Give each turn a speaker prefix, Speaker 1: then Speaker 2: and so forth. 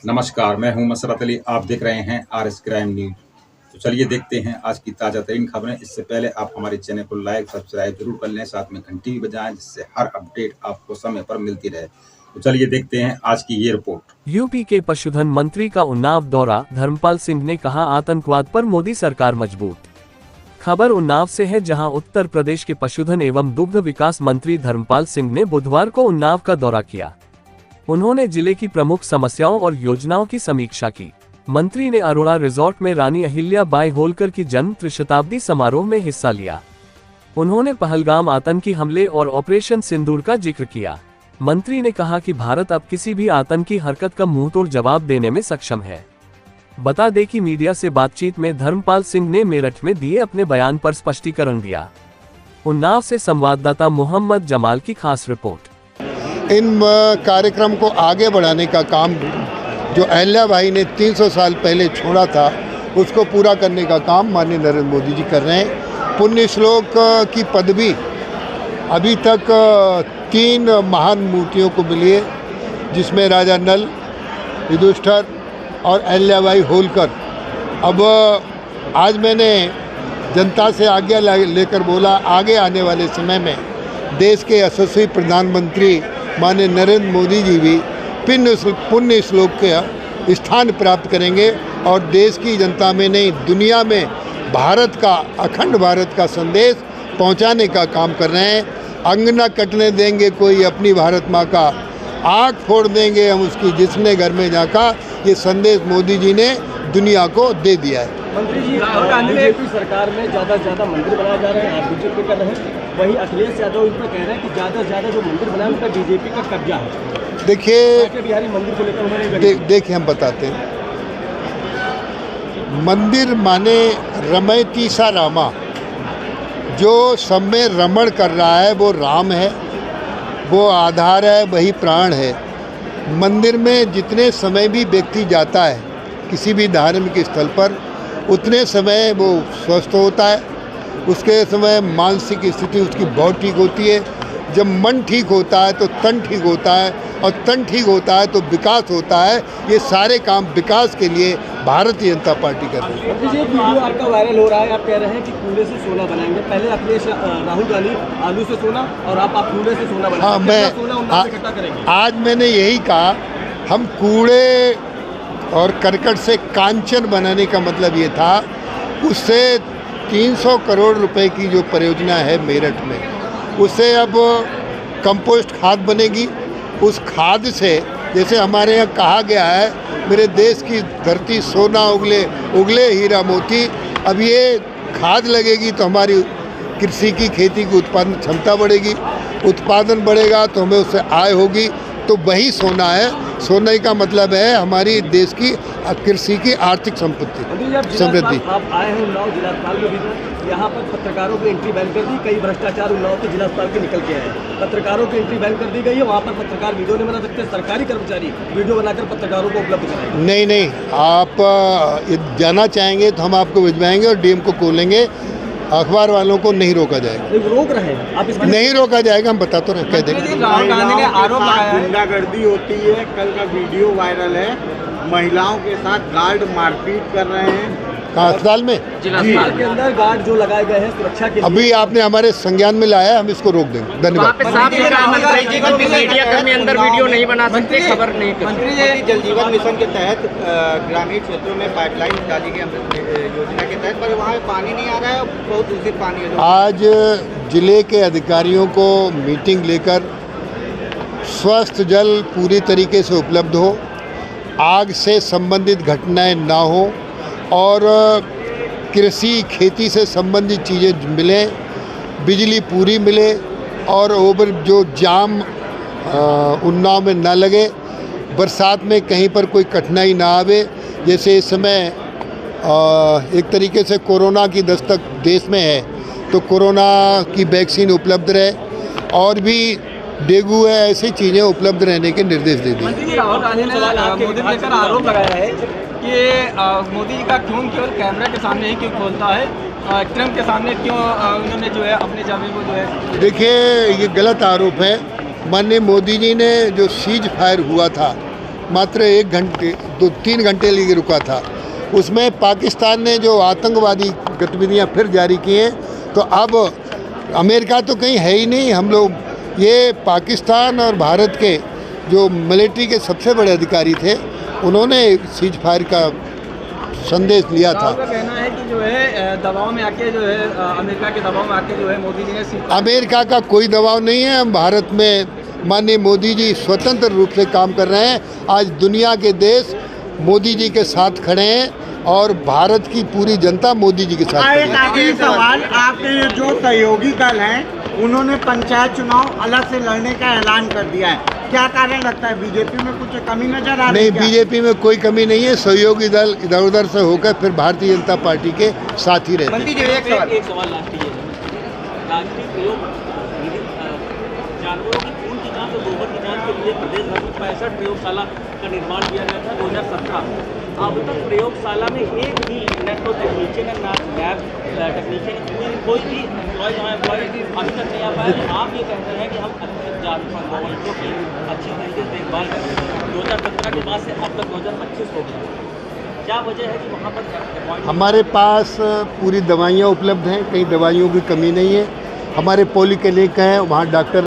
Speaker 1: नमस्कार, मैं हूं मसरत अली। आप देख रहे हैं आरएस क्राइम न्यूज। तो चलिए देखते हैं आज की ताज़ा तरीन खबरें। इससे पहले आप हमारे चैनल को लाइक सब्सक्राइब जरूर कर लें, साथ में घंटी भी बजाएं, जिससे हर अपडेट आपको समय पर मिलती रहे। तो चलिए देखते हैं आज की ये रिपोर्ट।
Speaker 2: यूपी के पशुधन मंत्री का उन्नाव दौरा, धर्मपाल सिंह ने कहा आतंकवाद पर मोदी सरकार मजबूत। खबर उन्नाव से है, जहां उत्तर प्रदेश के पशुधन एवं दुग्ध विकास मंत्री धर्मपाल सिंह ने बुधवार को उन्नाव का दौरा किया। उन्होंने जिले की प्रमुख समस्याओं और योजनाओं की समीक्षा की। मंत्री ने अरोड़ा रिजॉर्ट में रानी अहिल्याबाई होलकर की जन्म त्रिशताब्दी समारोह में हिस्सा लिया। उन्होंने पहलगाम आतंकी हमले और ऑपरेशन सिंदूर का जिक्र किया। मंत्री ने कहा कि भारत अब किसी भी आतंकी हरकत का मुंहतोड़ जवाब देने में सक्षम है। बता दें कि मीडिया से बातचीत में धर्मपाल सिंह ने मेरठ में दिए अपने बयान पर स्पष्टीकरण दिया। उन्नाव से संवाददाता मोहम्मद जमाल की खास रिपोर्ट।
Speaker 3: इन कार्यक्रम को आगे बढ़ाने का काम जो अहिल्याबाई ने 300 साल पहले छोड़ा था, उसको पूरा करने का काम माननीय नरेंद्र मोदी जी कर रहे हैं। पुण्य श्लोक की पदवी अभी तक 3 महान मूर्तियों को मिली है, जिसमें राजा नल, युधिष्ठिर और अहिल्याबाई होलकर। अब आज मैंने जनता से आज्ञा लेकर बोला, आगे आने वाले समय में देश के यशस्वी प्रधानमंत्री माननीय नरेंद्र मोदी जी भी पुण्य श्लोक के स्थान प्राप्त करेंगे और देश की जनता में नहीं, दुनिया में भारत का, अखंड भारत का संदेश पहुंचाने का काम कर रहे हैं। अंग न कटने देंगे कोई अपनी भारत माँ का, आँख फोड़ देंगे हम उसकी जिसने घर में झाँका। ये संदेश मोदी जी ने दुनिया को दे दिया है।
Speaker 4: मंत्री जी, बीजेपी सरकार में ज़्यादा से ज़्यादा मंदिर बनाए जा रहे हैं, आप बीजेपी कर रहे हैं, वहीं अखिलेश यादव इस पर कह रहे हैं कि ज़्यादा से ज़्यादा जो मंदिर बनाए उन पर बीजेपी का कब्जा है।
Speaker 3: देखिए
Speaker 4: बिहारी मंदिर को लेकर
Speaker 3: देखिए हम बताते हैं। मंदिर माने रमयति सा रामा, जो सब में रमण कर रहा है वो राम है, वो आधार है, वही प्राण है। मंदिर में जितने समय भी व्यक्ति जाता है किसी भी धार्मिक स्थल पर, उतने समय वो स्वस्थ होता है, उसके समय मानसिक स्थिति उसकी बहुत ठीक होती है। जब मन ठीक होता है तो तन ठीक होता है, और तन ठीक होता है तो विकास होता है। ये सारे काम विकास के लिए भारतीय जनता पार्टी कर रही है।
Speaker 4: ये वीडियो आपका वायरल हो रहा है, आप कह रहे हैं कि कूड़े से सोना बनाएंगे। पहले अखिलेश राहुल गांधी आलू से सोना और आप कूड़े से सोना बनाएंगे।
Speaker 3: हाँ, मैं आज मैंने यही कहा, हम कूड़े और करकट से कांचन बनाने का मतलब ये था। उससे 300 करोड़ रुपए की जो परियोजना है मेरठ में, उससे अब कंपोस्ट खाद बनेगी। उस खाद से, जैसे हमारे यहाँ कहा गया है, मेरे देश की धरती सोना उगले उगले हीरा मोती। अब ये खाद लगेगी तो हमारी कृषि की, खेती की उत्पादन क्षमता बढ़ेगी, उत्पादन बढ़ेगा तो हमें उससे आय होगी। तो वही सोना है। सोने का मतलब है हमारी देश की कृषि की आर्थिक संपत्ति, समृद्धि।
Speaker 4: आप आए हैं उन्नाव जिला अस्पताल में भी, यहाँ पर पत्रकारों की एंट्री बैन कर दी। कई भ्रष्टाचार उन्नाव के जिला अस्पताल के निकल के आए, पत्रकारों की एंट्री बैन कर दी गई है। वहाँ पर पत्रकार वीडियो नहीं बना सकते, सरकारी कर्मचारी वीडियो बनाकर पत्रकारों को उपलब्ध कराएंगे।
Speaker 3: नहीं, आप जाना चाहेंगे तो हम आपको भिजवाएंगे और डीएम को खोलेंगे। अखबार वालों को नहीं रोका जाएगा।
Speaker 4: रोक रहे हैं आप इसको?
Speaker 3: नहीं रोका जाएगा, हम बता तो रहे, कह देंगे।
Speaker 5: राहुल गांधी ने आरोप लगाया है गुंडागर्दी होती है। कल का वीडियो वायरल है, महिलाओं के साथ गार्ड मारपीट कर रहे हैं।
Speaker 3: कहाँ, अस्पताल में?
Speaker 4: जिला अस्पताल के अंदर गार्ड जो लगाए गए हैं सुरक्षा के लिए।
Speaker 3: अभी आपने हमारे संज्ञान में लाया, हम इसको रोक देंगे। धन्यवाद।
Speaker 5: अंदर वीडियो नहीं बना सकते, खबर नहीं। मंत्री जी, जल जीवन मिशन के तहत ग्रामीण क्षेत्रों में पाइपलाइन डाली गई योजना के तहत, पर वहाँ पानी नहीं आ रहा है, बहुत दूषित पानी है।
Speaker 3: आज जिले के अधिकारियों को मीटिंग लेकर स्वस्थ जल पूरी तरीके से उपलब्ध हो, आग से संबंधित घटनाएं ना हो, और कृषि खेती से संबंधित चीज़ें मिलें, बिजली पूरी मिले, और ओवर जो जाम उन्नाव में ना लगे, बरसात में कहीं पर कोई कठिनाई ना आवे। जैसे इस समय एक तरीके से कोरोना की दस्तक देश में है, तो कोरोना की वैक्सीन उपलब्ध रहे, और भी डेंगू है, ऐसी चीज़ें उपलब्ध रहने के निर्देश दे दिए।
Speaker 4: मंत्री जी, राहुल गांधी ने मोदी पर लेकर आरोप लगाया है कि मोदी जी का खून केवल कैमरा के सामने ही क्यों खोलता है, ट्रंप के सामने क्यों उन्होंने जो है अपने जावे को जो है।
Speaker 3: देखिए, ये गलत आरोप है। माननीय मोदी जी ने जो सीज फायर हुआ था मात्र 1 घंटे 2-3 घंटे लिए रुका था। उसमें पाकिस्तान ने जो आतंकवादी गतिविधियां फिर जारी की हैं, तो अब अमेरिका तो कहीं है ही नहीं। हम लोग ये पाकिस्तान और भारत के जो मिलिट्री के सबसे बड़े अधिकारी थे, उन्होंने सीज फायर का संदेश लिया था।
Speaker 4: आपका कहना है कि जो है दबाव में आके जो है अमेरिका के दबाव में आके जो है मोदी जी ने
Speaker 3: अमेरिका का कोई दबाव नहीं है। हम भारत में माननीय मोदी जी स्वतंत्र रूप से काम कर रहे हैं। आज दुनिया के देश मोदी जी के साथ खड़े हैं और भारत की पूरी जनता मोदी जी के साथ खड़ी है।
Speaker 6: एक आखिरी सवाल, आपके ये जो सहयोगी दल हैं उन्होंने पंचायत चुनाव अलग से लड़ने का ऐलान कर दिया है, क्या कारण लगता है? बीजेपी में कुछ कमी नजर आ रही है?
Speaker 3: नहीं, बीजेपी में कोई कमी नहीं है। सहयोगी दल इधर उधर से होकर फिर भारतीय जनता पार्टी के साथ ही रहते हैं।
Speaker 5: मंत्री जी एक
Speaker 7: सवाल लास्ट ये राष्ट्रीय प्रयोग जानवरों की खून की जांच और गोबर की जांच के लिए प्रदेश भर में 65 प्रयोगशाला का निर्माण किया गया था 2017। अब तक प्रयोगशाला में एक भी न तो टेक्नीशियन न लैब टेक्नीशियन कोई भी एम्प्लॉय अभी तक नहीं आ पाया। तो आप ये कहते हैं कि हम अच्छे जानवरों की अच्छी तरीके से देखभाल कर रहे हैं। 2017 के बाद से अब तक 2025 हो गया, क्या वजह है कि वहाँ पर?
Speaker 3: हमारे पास पूरी दवाइयाँ उपलब्ध हैं, कहीं दवाइयों की कमी नहीं है। हमारे पॉलीक्लिनिक हैं, वहाँ डॉक्टर